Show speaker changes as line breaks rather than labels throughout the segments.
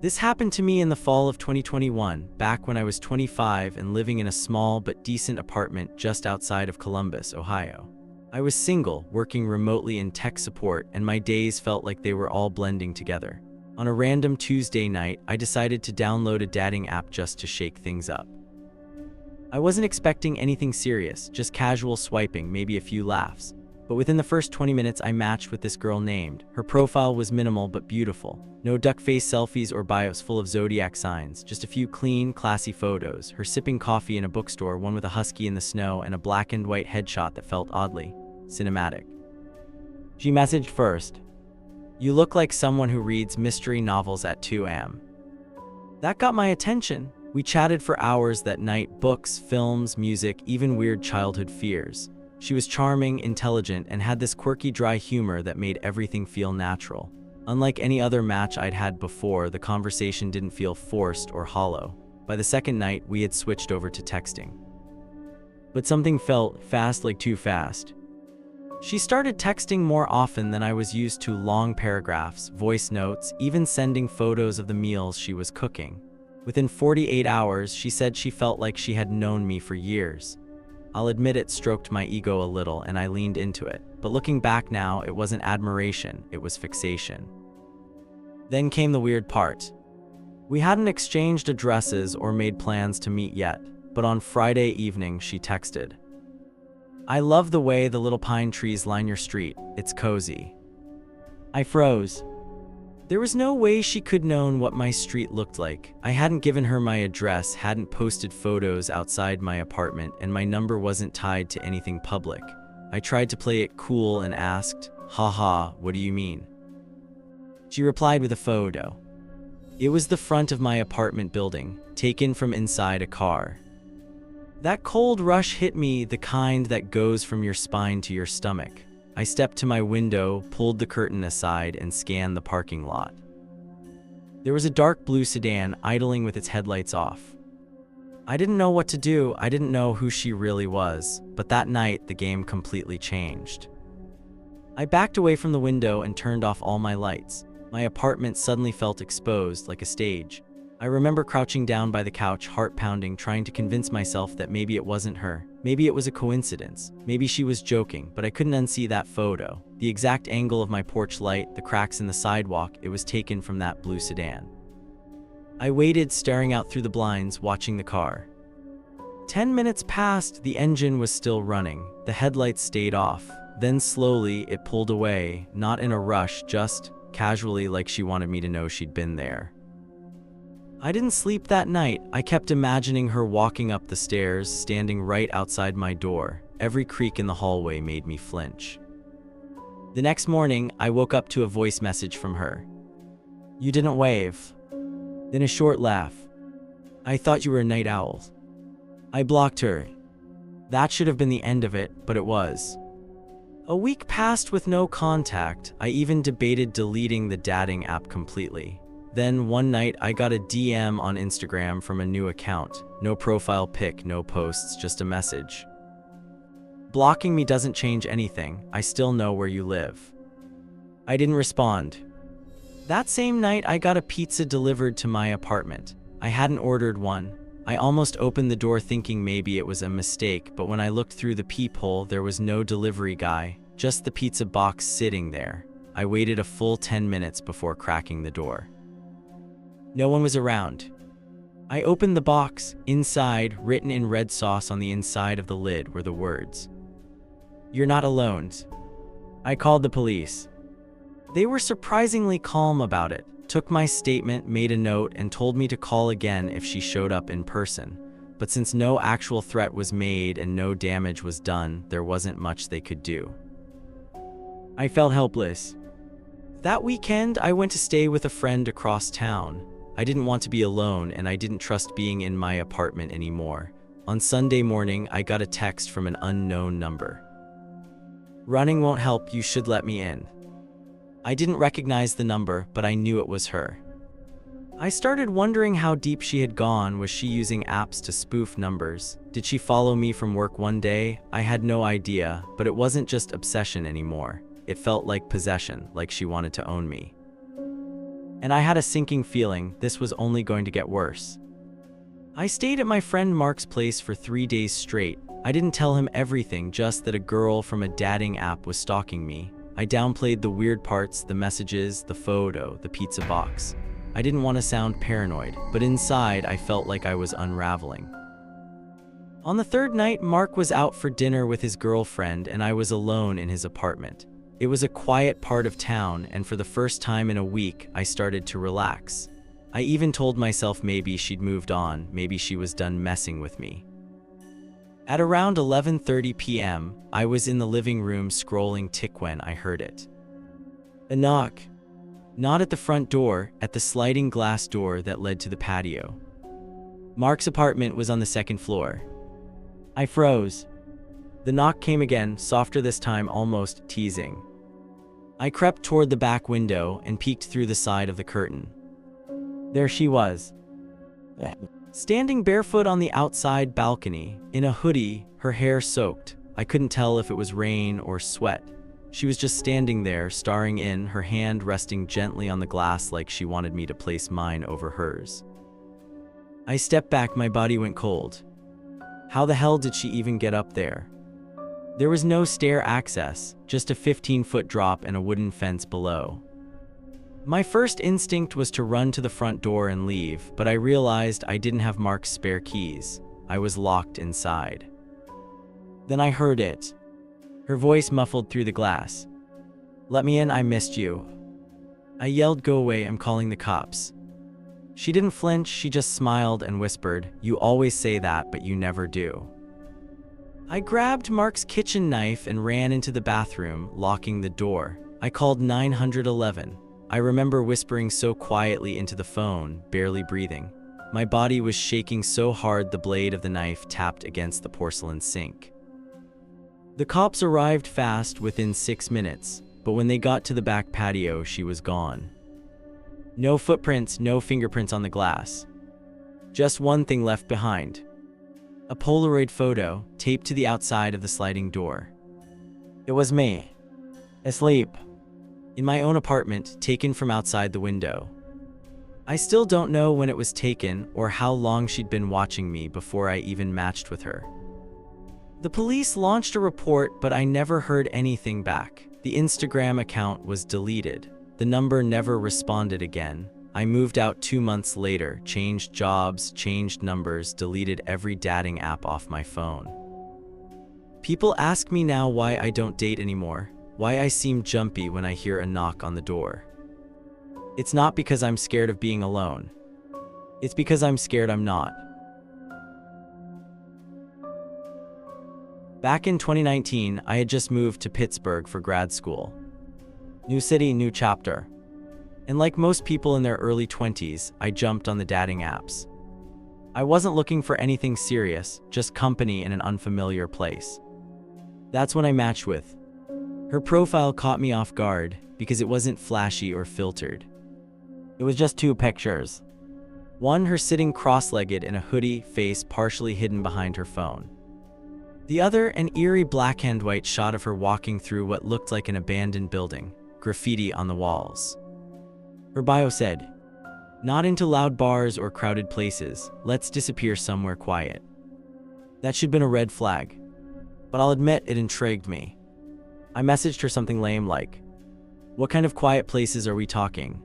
This happened to me in the fall of 2021, back when I was 25 and living in a small but decent apartment just outside of Columbus, Ohio. I was single, working remotely in tech support, and my days felt like they were all blending together. On a random Tuesday night, I decided to download a dating app just to shake things up. I wasn't expecting anything serious, just casual swiping, maybe a few laughs. But within the first 20 minutes, I matched with this girl named. Her profile was minimal but beautiful. No duck-face selfies or bios full of zodiac signs, just a few clean, classy photos. Her sipping coffee in a bookstore, one with a husky in the snow, and a black and white headshot that felt oddly cinematic. She messaged first, "You look like someone who reads mystery novels at 2 a.m. That got my attention. We chatted for hours that night, books, films, music, even weird childhood fears. She was charming, intelligent, and had this quirky, dry humor that made everything feel natural. Unlike any other match I'd had before, the conversation didn't feel forced or hollow. By the second night, we had switched over to texting. But something felt fast, like too fast. She started texting more often than I was used to, long paragraphs, voice notes, even sending photos of the meals she was cooking. Within 48 hours, she said she felt like she had known me for years. I'll admit it stroked my ego a little and I leaned into it, but looking back now, it wasn't admiration, it was fixation. Then came the weird part. We hadn't exchanged addresses or made plans to meet yet, but on Friday evening she texted, "I love the way the little pine trees line your street, it's cozy." I froze. There was no way she could known what my street looked like. I hadn't given her my address, hadn't posted photos outside my apartment, and my number wasn't tied to anything public. I tried to play it cool and asked, "Haha, what do you mean?" She replied with a photo. It was the front of my apartment building, taken from inside a car. That cold rush hit me, the kind that goes from your spine to your stomach. I stepped to my window, pulled the curtain aside, and scanned the parking lot. There was a dark blue sedan idling with its headlights off. I didn't know what to do. I didn't know who she really was, but that night the game completely changed. I backed away from the window and turned off all my lights. My apartment suddenly felt exposed, like a stage. I remember crouching down by the couch, heart pounding, trying to convince myself that maybe it wasn't her. Maybe it was a coincidence. Maybe she was joking, but I couldn't unsee that photo. The exact angle of my porch light, the cracks in the sidewalk, it was taken from that blue sedan. I waited, staring out through the blinds, watching the car. 10 minutes passed, the engine was still running. The headlights stayed off. Then slowly, it pulled away, not in a rush, just casually, like she wanted me to know she'd been there. I didn't sleep that night. I kept imagining her walking up the stairs, standing right outside my door. Every creak in the hallway made me flinch. The next morning, I woke up to a voice message from her. "You didn't wave." Then a short laugh. "I thought you were a night owl." I blocked her. That should have been the end of it, but it was. A week passed with no contact. I even debated deleting the dating app completely. Then one night I got a DM on Instagram from a new account. No profile pic, no posts, just a message. "Blocking me doesn't change anything. I still know where you live." I didn't respond. That same night I got a pizza delivered to my apartment. I hadn't ordered one. I almost opened the door thinking maybe it was a mistake, but when I looked through the peephole, there was no delivery guy, just the pizza box sitting there. I waited a full 10 minutes before cracking the door. No one was around. I opened the box. Inside, written in red sauce on the inside of the lid, were the words, "You're not alone." I called the police. They were surprisingly calm about it, took my statement, made a note, and told me to call again if she showed up in person. But since no actual threat was made and no damage was done, there wasn't much they could do. I felt helpless. That weekend, I went to stay with a friend across town. I didn't want to be alone, and I didn't trust being in my apartment anymore. On Sunday morning, I got a text from an unknown number. "Running won't help, you should let me in." I didn't recognize the number, but I knew it was her. I started wondering how deep she had gone. Was she using apps to spoof numbers? Did she follow me from work one day? I had no idea, but it wasn't just obsession anymore. It felt like possession, like she wanted to own me. and I had a sinking feeling this was only going to get worse. I stayed at my friend Mark's place for 3 days straight. I didn't tell him everything, just that a girl from a dating app was stalking me. I downplayed the weird parts, the messages, the photo, the pizza box. I didn't want to sound paranoid, but inside I felt like I was unraveling. On the third night, Mark was out for dinner with his girlfriend and I was alone in his apartment. It was a quiet part of town, and for the first time in a week, I started to relax. I even told myself maybe she'd moved on, maybe she was done messing with me. At around 11:30 p.m., I was in the living room scrolling TikTok when I heard it. A knock. Not at the front door, at the sliding glass door that led to the patio. Mark's apartment was on the second floor. I froze. The knock came again, softer this time, almost teasing. I crept toward the back window and peeked through the side of the curtain. There she was, standing barefoot on the outside balcony, in a hoodie, her hair soaked. I couldn't tell if it was rain or sweat. She was just standing there, staring in, her hand resting gently on the glass like she wanted me to place mine over hers. I stepped back, my body went cold. How the hell did she even get up there? There was no stair access, just a 15-foot drop and a wooden fence below. My first instinct was to run to the front door and leave, but I realized I didn't have Mark's spare keys. I was locked inside. Then I heard it. Her voice muffled through the glass. "Let me in, I missed you." I yelled, "Go away, I'm calling the cops." She didn't flinch, she just smiled and whispered, "You always say that, but you never do." I grabbed Mark's kitchen knife and ran into the bathroom, locking the door. I called 911. I remember whispering so quietly into the phone, barely breathing. My body was shaking so hard the blade of the knife tapped against the porcelain sink. The cops arrived fast, within 6 minutes, but when they got to the back patio, she was gone. No footprints, no fingerprints on the glass. Just one thing left behind. A Polaroid photo, taped to the outside of the sliding door. It was me, asleep, in my own apartment, taken from outside the window. I still don't know when it was taken or how long she'd been watching me before I even matched with her. The police launched a report, but I never heard anything back. The Instagram account was deleted. The number never responded again. I moved out 2 months later, changed jobs, changed numbers, deleted every dating app off my phone. People ask me now why I don't date anymore, why I seem jumpy when I hear a knock on the door. It's not because I'm scared of being alone. It's because I'm scared I'm not. Back in 2019, I had just moved to Pittsburgh for grad school. New city, new chapter. And like most people in their early 20s, I jumped on the dating apps. I wasn't looking for anything serious, just company in an unfamiliar place. That's when I matched with. Her profile caught me off guard because it wasn't flashy or filtered. It was just 2 pictures. One, her sitting cross-legged in a hoodie, face partially hidden behind her phone. The other, an eerie black and white shot of her walking through what looked like an abandoned building, graffiti on the walls. Her bio said, "Not into loud bars or crowded places, let's disappear somewhere quiet." That should have been a red flag, but I'll admit it intrigued me. I messaged her something lame like, "What kind of quiet places are we talking?"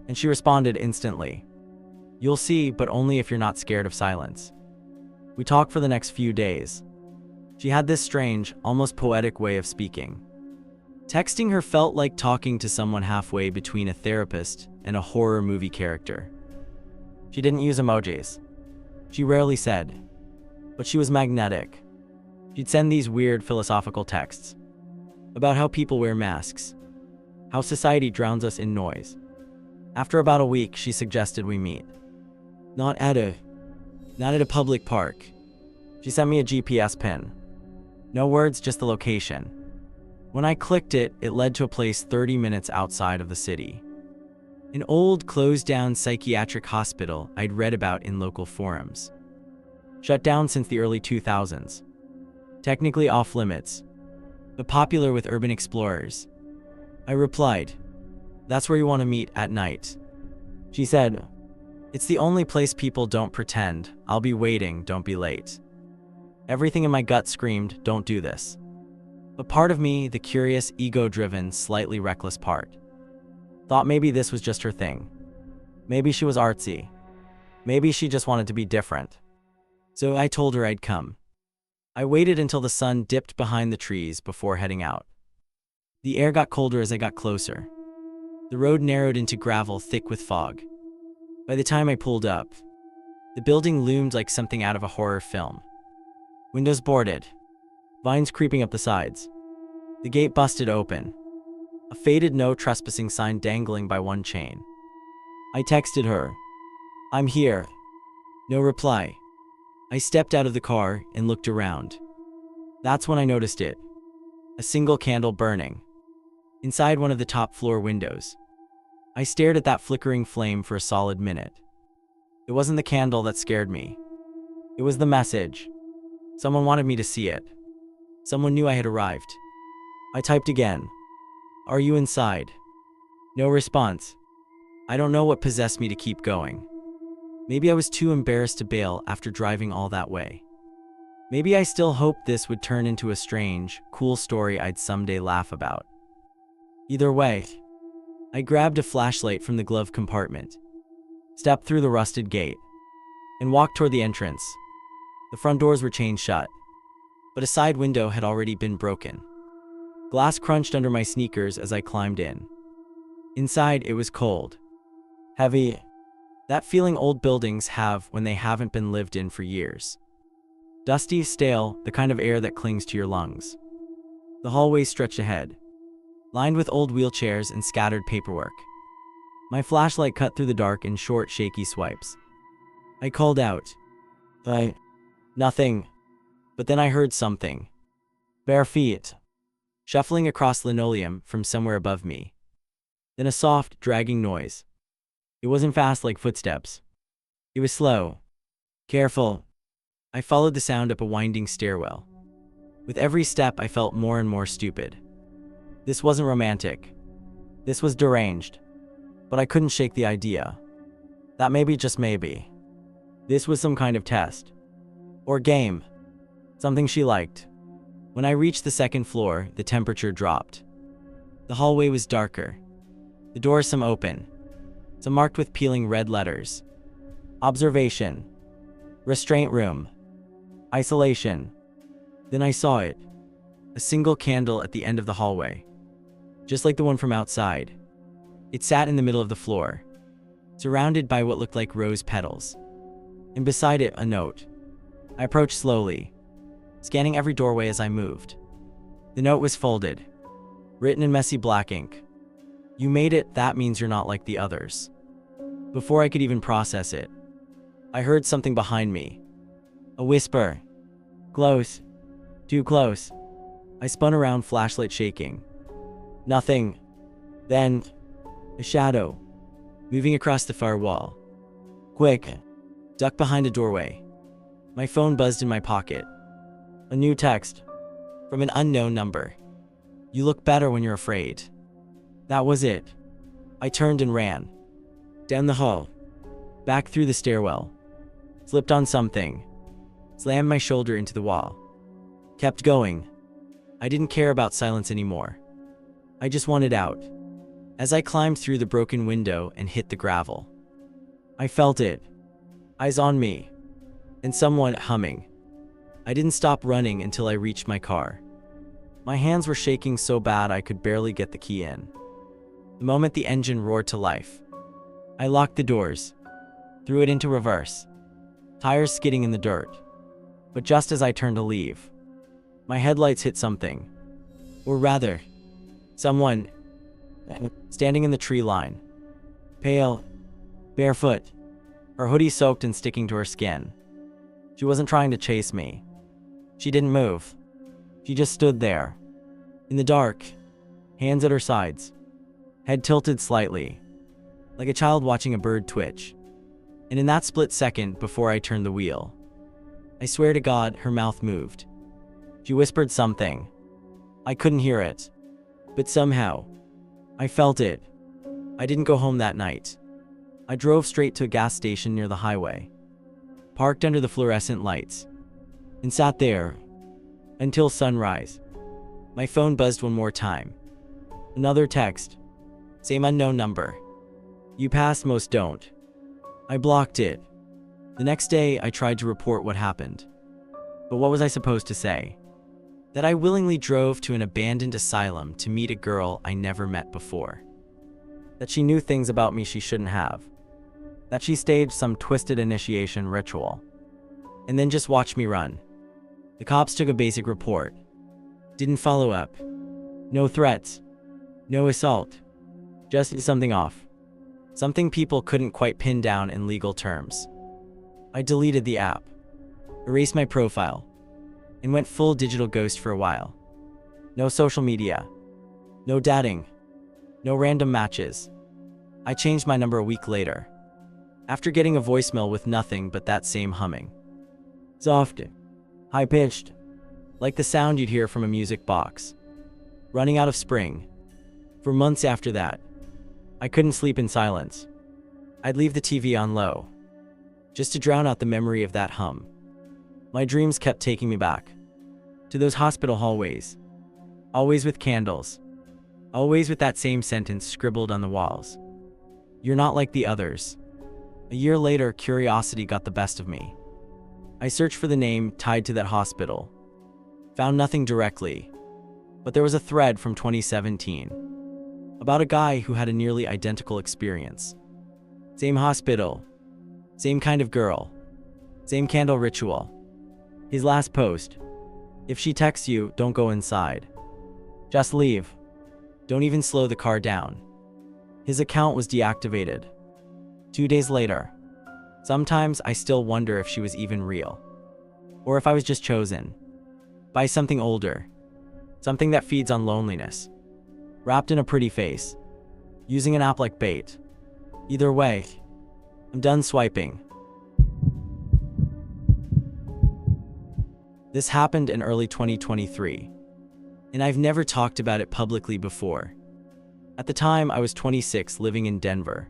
And she responded instantly, "You'll see, but only if you're not scared of silence." We talked for the next few days. She had this strange, almost poetic way of speaking. Texting her felt like talking to someone halfway between a therapist and a horror movie character. She didn't use emojis. She rarely said, but she was magnetic. She'd send these weird philosophical texts about how people wear masks, how society drowns us in noise. After about a week, she suggested we meet. Not at a public park. She sent me a GPS pin. No words, just the location. When I clicked it, it led to a place 30 minutes outside of the city. An old, closed-down psychiatric hospital I'd read about in local forums. Shut down since the early 2000s. Technically off-limits, but popular with urban explorers. I replied, "That's where you want to meet at night." She said, "It's the only place people don't pretend. I'll be waiting, don't be late." Everything in my gut screamed, don't do this. But part of me, the curious, ego-driven, slightly reckless part, thought maybe this was just her thing. Maybe she was artsy. Maybe she just wanted to be different. So I told her I'd come. I waited until the sun dipped behind the trees before heading out. The air got colder as I got closer. The road narrowed into gravel thick with fog. By the time I pulled up, the building loomed like something out of a horror film. Windows boarded, vines creeping up the sides. The gate busted open, a faded no trespassing sign dangling by one chain. I texted her, "I'm here." No reply. I stepped out of the car and looked around. That's when I noticed it. A single candle burning inside one of the top floor windows. I stared at that flickering flame for a solid minute. It wasn't the candle that scared me. It was the message. Someone wanted me to see it. Someone knew I had arrived. I typed again. "Are you inside?" No response. I don't know what possessed me to keep going. Maybe I was too embarrassed to bail after driving all that way. Maybe I still hoped this would turn into a strange, cool story I'd someday laugh about. Either way, I grabbed a flashlight from the glove compartment, stepped through the rusted gate, and walked toward the entrance. The front doors were chained shut, but a side window had already been broken. Glass crunched under my sneakers as I climbed in. Inside, it was cold, heavy, that feeling old buildings have when they haven't been lived in for years. Dusty, stale, the kind of air that clings to your lungs. The hallway stretched ahead, lined with old wheelchairs and scattered paperwork. My flashlight cut through the dark in short, shaky swipes. I called out, Nothing." But then I heard something. Bare feet, shuffling across linoleum from somewhere above me. Then a soft, dragging noise. It wasn't fast like footsteps. It was slow, careful. I followed the sound up a winding stairwell. With every step, I felt more and more stupid. This wasn't romantic. This was deranged. But I couldn't shake the idea that maybe, just maybe, this was some kind of test. Or game. Something she liked. When I reached the second floor, the temperature dropped. The hallway was darker. The doors, some open, some marked with peeling red letters. Observation. Restraint room. Isolation. Then I saw it. A single candle at the end of the hallway. Just like the one from outside. It sat in the middle of the floor, surrounded by what looked like rose petals. And beside it, a note. I approached slowly, scanning every doorway as I moved. The note was folded, written in messy black ink. "You made it, that means you're not like the others." Before I could even process it, I heard something behind me. A whisper. "Close. Too close." I spun around, flashlight shaking. Nothing. Then, a shadow, moving across the far wall. Quick. Duck behind a doorway. My phone buzzed in my pocket. A new text. From an unknown number. "You look better when you're afraid." That was it. I turned and ran. Down the hall. Back through the stairwell. Slipped on something. Slammed my shoulder into the wall. Kept going. I didn't care about silence anymore. I just wanted out. As I climbed through the broken window and hit the gravel, I felt it. Eyes on me. And someone humming. I didn't stop running until I reached my car. My hands were shaking so bad I could barely get the key in. The moment the engine roared to life, I locked the doors, threw it into reverse, tires skidding in the dirt. But just as I turned to leave, my headlights hit something. Or rather, someone standing in the tree line. Pale, barefoot, her hoodie soaked and sticking to her skin. She wasn't trying to chase me. She didn't move. She just stood there, in the dark, hands at her sides, head tilted slightly, like a child watching a bird twitch. And in that split second before I turned the wheel, I swear to God, her mouth moved. She whispered something. I couldn't hear it, but somehow, I felt it. I didn't go home that night. I drove straight to a gas station near the highway, parked under the fluorescent lights, and sat there until sunrise. My phone buzzed one more time. Another text. Same unknown number. You pass, most don't. I blocked it. The next day, I tried to report what happened. But what was I supposed to say? That I willingly drove to an abandoned asylum to meet a girl I never met before. That she knew things about me she shouldn't have. That she staged some twisted initiation ritual. And then just watched me run. The cops took a basic report. Didn't follow up. No threats. No assault. Just something off. Something people couldn't quite pin down in legal terms. I deleted the app, erased my profile, and went full digital ghost for a while. No social media. No dating. No random matches. I changed my number a week later, after getting a voicemail with nothing but that same humming. Soft, high-pitched, like the sound you'd hear from a music box. Running out of spring. For months after that, I couldn't sleep in silence. I'd leave the TV on low, just to drown out the memory of that hum. My dreams kept taking me back to those hospital hallways, always with candles, always with that same sentence scribbled on the walls. You're not like the others. A year later, curiosity got the best of me. I searched for the name tied to that hospital. Found nothing directly, but there was a thread from 2017 about a guy who had a nearly identical experience. Same hospital, same kind of girl, same candle ritual. His last post: if she texts you, don't go inside. Just leave. Don't even slow the car down. His account was deactivated. 2 days later. Sometimes I still wonder if she was even real, or if I was just chosen by something older, something that feeds on loneliness, wrapped in a pretty face, using an app like bait. Either way, I'm done swiping. This happened in early 2023, and I've never talked about it publicly before. At the time, I was 26, living in Denver,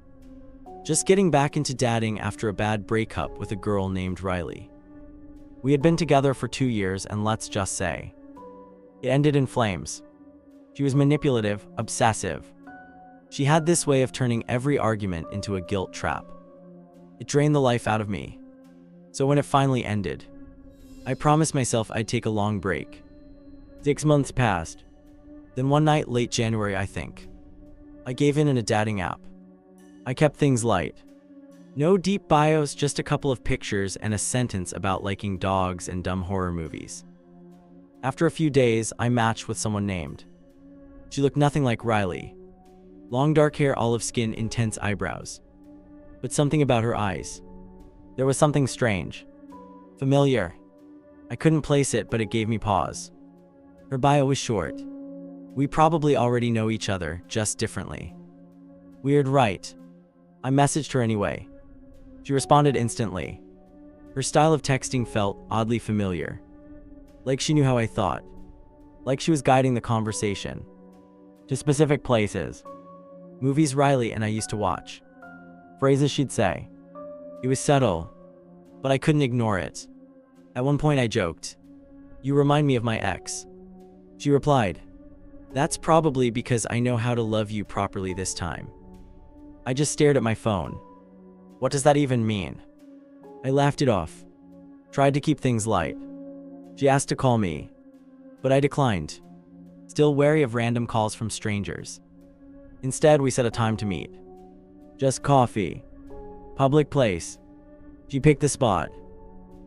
just getting back into dating after a bad breakup with a girl named Riley. We had been together for 2 years, and let's just say, it ended in flames. She was manipulative, obsessive. She had this way of turning every argument into a guilt trap. It drained the life out of me. So when it finally ended, I promised myself I'd take a long break. 6 months passed. Then one night, late January I think, I gave in a dating app. I kept things light. No deep bios, just a couple of pictures and a sentence about liking dogs and dumb horror movies. After a few days, I matched with someone named. She looked nothing like Riley. Long dark hair, olive skin, intense eyebrows. But something about her eyes. There was something strange. Familiar. I couldn't place it, but it gave me pause. Her bio was short. We probably already know each other, just differently. Weird, right? I messaged her anyway. She responded instantly. Her style of texting felt oddly familiar. Like she knew how I thought. Like she was guiding the conversation to specific places. Movies Riley and I used to watch. Phrases she'd say. It was subtle, but I couldn't ignore it. At one point I joked, "You remind me of my ex." She replied, "That's probably because I know how to love you properly this time." I just stared at my phone. What does that even mean? I laughed it off. Tried to keep things light. She asked to call me, but I declined, still wary of random calls from strangers. Instead, we set a time to meet. Just coffee. Public place. She picked the spot.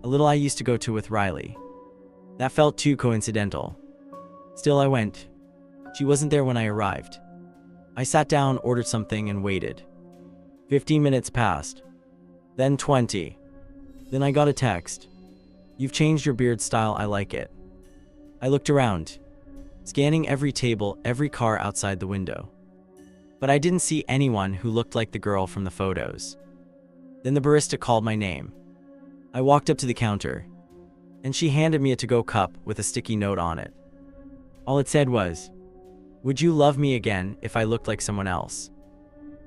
A little I used to go to with Riley. That felt too coincidental. Still, I went. She wasn't there when I arrived. I sat down, ordered something, and waited. 15 minutes passed. Then 20. Then I got a text. "You've changed your beard style, I like it." I looked around, scanning every table, every car outside the window. But I didn't see anyone who looked like the girl from the photos. Then the barista called my name. I walked up to the counter, and she handed me a to-go cup with a sticky note on it. All it said was, "Would you love me again if I looked like someone else?"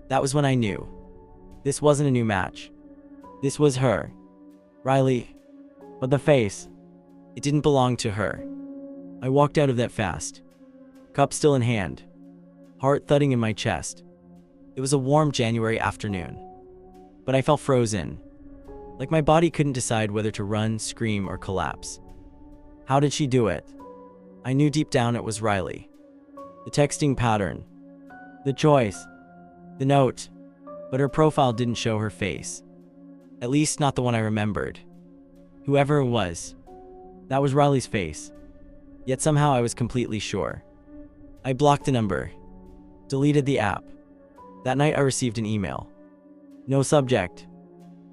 That was when I knew. This wasn't a new match. This was her. Riley. But the face. It didn't belong to her. I walked out of that fast. Cup still in hand. Heart thudding in my chest. It was a warm January afternoon. But I felt frozen. Like my body couldn't decide whether to run, scream, or collapse. How did she do it? I knew deep down it was Riley. The texting pattern. The choice. The note. But her profile didn't show her face. At least not the one I remembered. Whoever it was, that was Riley's face. Yet somehow I was completely sure. I blocked the number. Deleted the app. That night I received an email. No subject.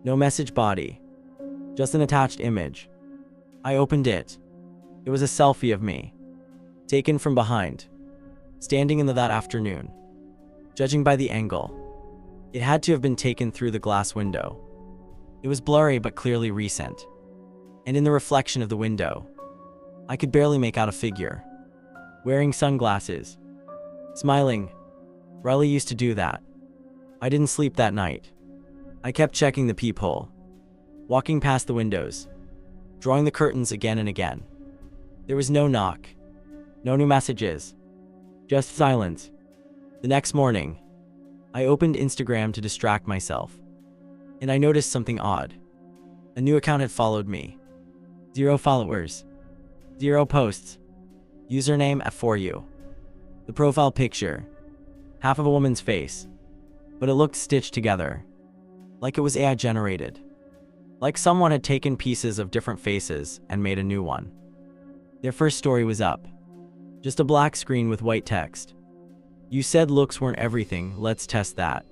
No message body. Just an attached image. I opened it. It was a selfie of me. Taken from behind. Standing in that afternoon. Judging by the angle, it had to have been taken through the glass window. It was blurry but clearly recent. And in the reflection of the window, I could barely make out a figure. Wearing sunglasses. Smiling. Riley used to do that. I didn't sleep that night. I kept checking the peephole. Walking past the windows. Drawing the curtains again and again. There was no knock. No new messages. Just silence. The next morning, I opened Instagram to distract myself. And I noticed something odd. A new account had followed me. 0 followers. 0 posts. Username @4u. The profile picture. Half of a woman's face. But it looked stitched together. Like it was AI generated. Like someone had taken pieces of different faces and made a new one. Their first story was up. Just a black screen with white text. You said looks weren't everything, let's test that.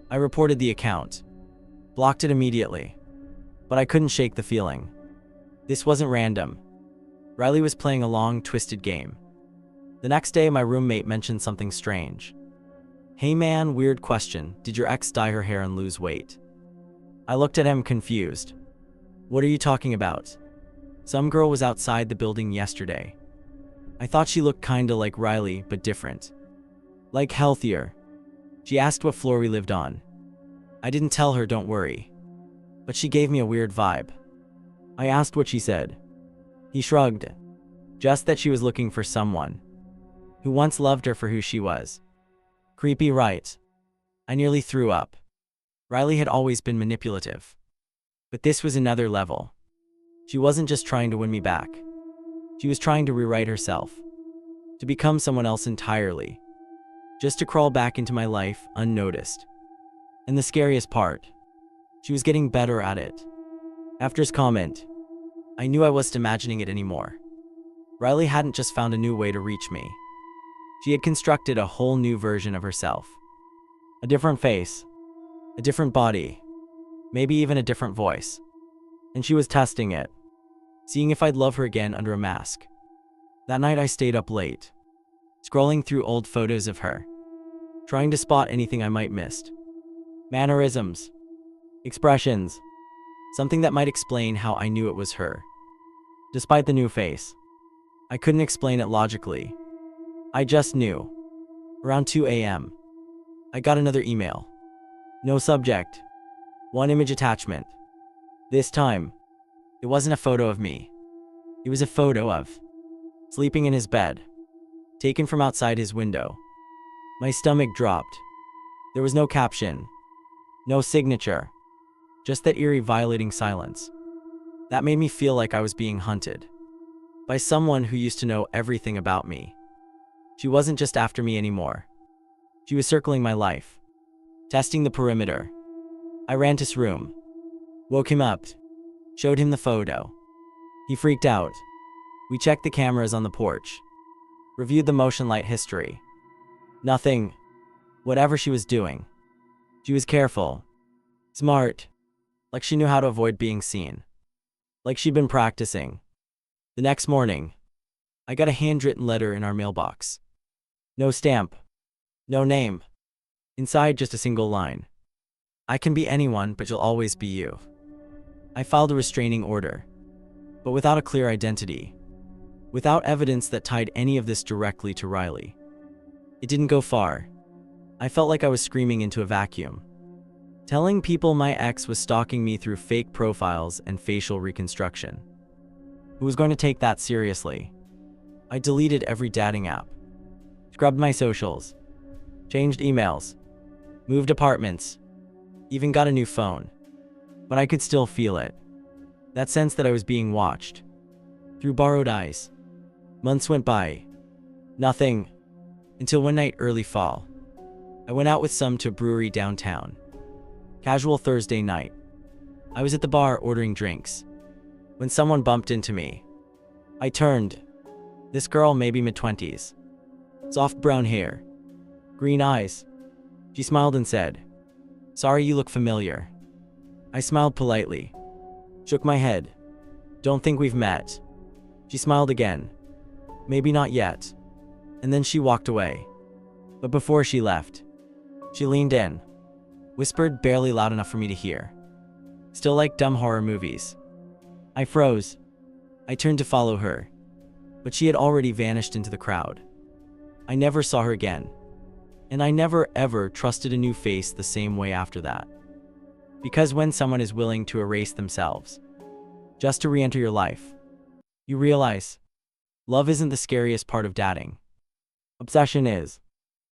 I reported the account. Blocked it immediately. But I couldn't shake the feeling. This wasn't random. Riley was playing a long, twisted game. The next day, my roommate mentioned something strange. Hey man, weird question. Did your ex dye her hair and lose weight? I looked at him confused. What are you talking about? Some girl was outside the building yesterday. I thought she looked kinda like Riley, but different. Like healthier. She asked what floor we lived on. I didn't tell her, don't worry. But she gave me a weird vibe. I asked what she said. He shrugged. Just that she was looking for someone who once loved her for who she was. Creepy, right? I nearly threw up. Riley had always been manipulative. But this was another level. She wasn't just trying to win me back. She was trying to rewrite herself. To become someone else entirely. Just to crawl back into my life unnoticed. And the scariest part, she was getting better at it. After his comment, I knew I wasn't imagining it anymore. Riley hadn't just found a new way to reach me. She had constructed a whole new version of herself. A different face. A different body. Maybe even a different voice. And she was testing it. Seeing if I'd love her again under a mask. That night I stayed up late. Scrolling through old photos of her. Trying to spot anything I might missed. Mannerisms. Expressions. Something that might explain how I knew it was her. Despite the new face. I couldn't explain it logically. I just knew. Around 2 a.m. I got another email. No subject. 1 image attachment. This time, it wasn't a photo of me. It was a photo of sleeping in his bed. Taken from outside his window. My stomach dropped. There was no caption. No signature. Just that eerie violating silence. That made me feel like I was being hunted. By someone who used to know everything about me. She wasn't just after me anymore. She was circling my life. Testing the perimeter. I ran to his room. Woke him up. Showed him the photo. He freaked out. We checked the cameras on the porch. Reviewed the motion light history. Nothing. Whatever she was doing. She was careful. Smart. Like she knew how to avoid being seen. Like she'd been practicing. The next morning, I got a handwritten letter in our mailbox. No stamp. No name. Inside, just a single line. I can be anyone, but you'll always be you. I filed a restraining order. But without a clear identity. Without evidence that tied any of this directly to Riley. It didn't go far. I felt like I was screaming into a vacuum. telling people my ex was stalking me through fake profiles and facial reconstruction. Who was going to take that seriously? I deleted every dating app, scrubbed my socials, changed emails, moved apartments, even got a new phone. But I could still feel it. That sense that I was being watched. Through borrowed eyes. Months went by. Nothing. Until one night early fall. I went out with some to a brewery downtown. Casual Thursday night. I was at the bar ordering drinks when someone bumped into me. I turned. This girl, maybe mid-20s. Soft brown hair. Green eyes. She smiled and said, "Sorry, you look familiar." I smiled politely. Shook my head. "Don't think we've met." She smiled again. "Maybe not yet." And then she walked away. But before she left, she leaned in. Whispered barely loud enough for me to hear. "Still like dumb horror movies." I froze. I turned to follow her. But she had already vanished into the crowd. I never saw her again. And I never ever trusted a new face the same way after that. Because when someone is willing to erase themselves, just to re-enter your life, you realize, love isn't the scariest part of dating. Obsession is.